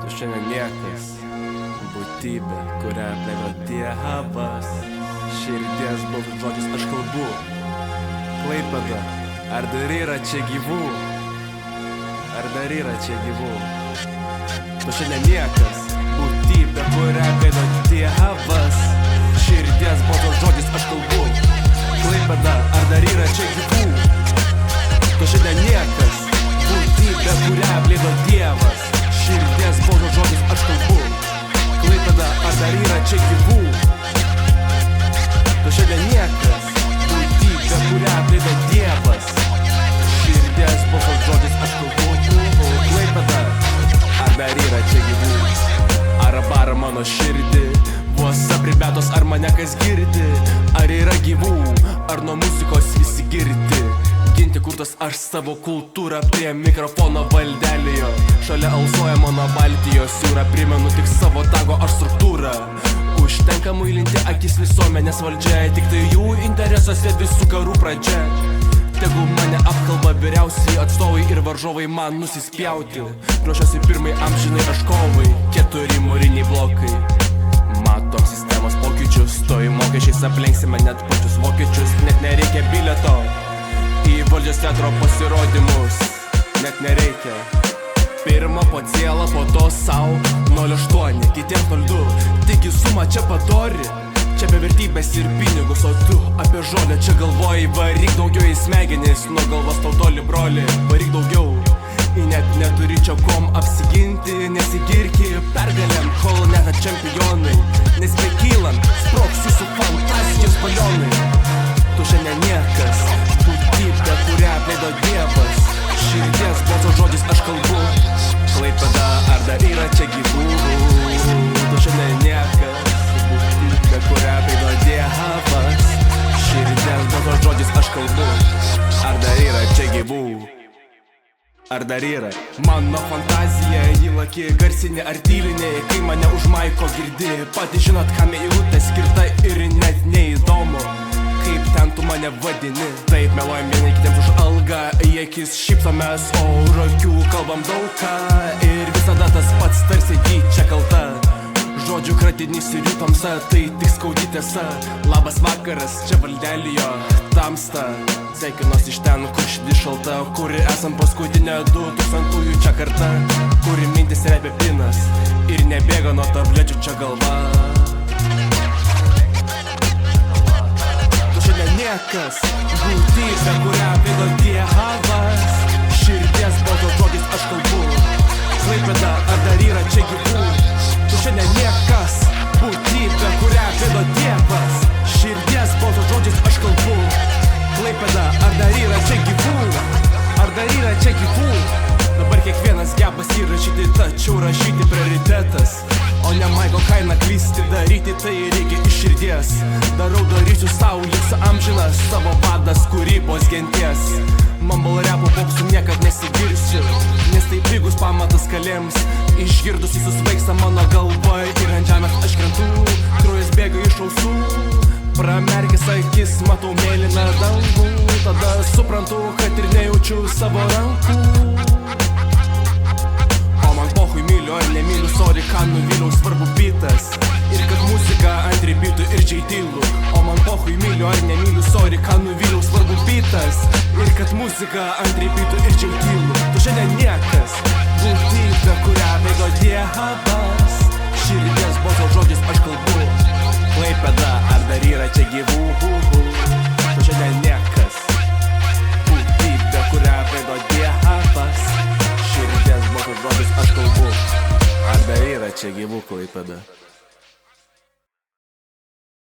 Tu šiandien niekas, būtybė, kurią apleido Dievas. Širdies balsų žodžiais aš kalbu. Klaipėda, ar dar yra čia gyvų? Ar dar yra čia gyvų? Tu šiandien niekas, būtybė, kurią apleido Dievas. Širdies balsų žodžiais aš kalbu. Klaipėda, ar dar yra čia gyvų? Tu šiandien niekas, būtybė, kurią apleido Dievas. Širdies balsų žodžiais aš kalbu. Klaipėda, ar dar yra čia gyvų? Tu šiandien niekas, būtybė, kurią apleido Dievas. Širdies balsų žodžiais aš kalbu. Klaipėda, ar dar yra čia gyvų? Ar bara mano širdį? Vos apribetos, ar mane kas girdi? Ar yra gyvų? Ar nuo muzikos visi girdi? Ginti kurtas aš savo kultūrą prie mikrofono valdelio. Šalia alsuoja mano Baltijos jūra. Primenu tik savo tago aš struktūrą. Užtenka muilinti akis visuomenės valdžia. Tik tai jų interesuose visų karų pradžia. Tegul mane apkalba vyriausiai atstovai ir varžovai man nusispjauti. Ruošiasi pirmai amžinai aš kovai. 4 mūriniai blokai. Matom sistemos pokyčius. Toj mokesčiais aplenksime net pačius vokiečius. Net nereikia bileto į valdžios teatro pasirodymus. Net nereikia. Pirma po cielą, po to sau 0,8, kitiems 0,2. Taigi suma čia padori. Čia apie vertybės ir pinigus, o tu apie žolę čia galvoji. Varyk daugiau į smegenis, nuo galvos tau toli broli. Varyk daugiau, net neturi čia kom apsiginti. Nesigirki pergalėm, kol net čempionai. Nes bekylant, sprogs jūsų fantazijos balionai. Tu šiandien niekas, būtybė, kurią apleido Dievas. Širdies balso žodžiais aš kalbu. Klaipėda, ar dar yra čia gyvų? Tu šiandien niekas, būtybė, kurią apleido Dievas. Širdies balso žodžiais aš kalbu. Ar dar yra čia gyvų? Ar dar yra? Mano fantazija, jį laki garsinė ar tylinė. Kai mane už maiko girdi, pati žinot, kam eilutė skirta ir net neįdomu. Kaip ten tu mane vadini? Taip meluojam vieni kitiems už algą. Į akis šypsomės, o už akių kalbam daug ką. Ir visada tas pats tarsi tyčia kalta. Žodžių kratinys ir jų tamsa, tai tik skaudi tiesa. Labas vakaras, čia valdelijo tamsta. Sveikinos iš ten, kur širdis šalta. Kuri esam paskutinė 2000-ųjų čia karta. Kuri mintis repia pinas ir nebėga nuo tablečių čia galva. Tu šiandien niekas, būtybė, kurią apleido Dievas. Širdies balso žodžiais aš kalbu. Klaipėda, ar dar yra čia gyvų? Tu šiandien niekas, būtybė, kurią apleido Dievas. Širdies balso žodžiais aš kalbu. Klaipėda, ar dar yra čia gyvų? Ar dar yra čia gyvų? Dabar kiekvienas gebas įrašyti, tačiau rašyti prioritetas. O ne maiko kaina klysti, daryti tai reikia iš širdies. Darau, darysiu savo, liksiu amžinas, savo vadas kūrybos genties. Mumble rapo popsų niekad nesigirsiu, nes tai pigus pamatas kalėms. Išgirdus įsusvaigsta mano galva ir ant žemės aš krentu. Kraujas bėga iš ausų, pramerkęs akis matau mėlyną dangų. Tada suprantu, kad ir nejaučiu savo rankų. O man pohui myliu ar nemyliu, sorry, ką nuvyliau, svarbu bitas. Ir kad muzika ant repeatų ir čia įtylu. O man pohui myliu ar nemyliu, sorry, ką nuvyliau, svarbu bitas. Ir kad muzika ant repeatų ir čia įtylu. Tu šiandien niekas, būtybė, kurią apleido Dievas. Širdies balso žodžiais aš kalbu. Klaipėda, ar dar yra čia gyvų? Tu šiandien niekas, būtybė, kurią apleido Dievas. Širdies balso žodžiais aš kalbu. Ar dar yra čia gyvų Klaipėda?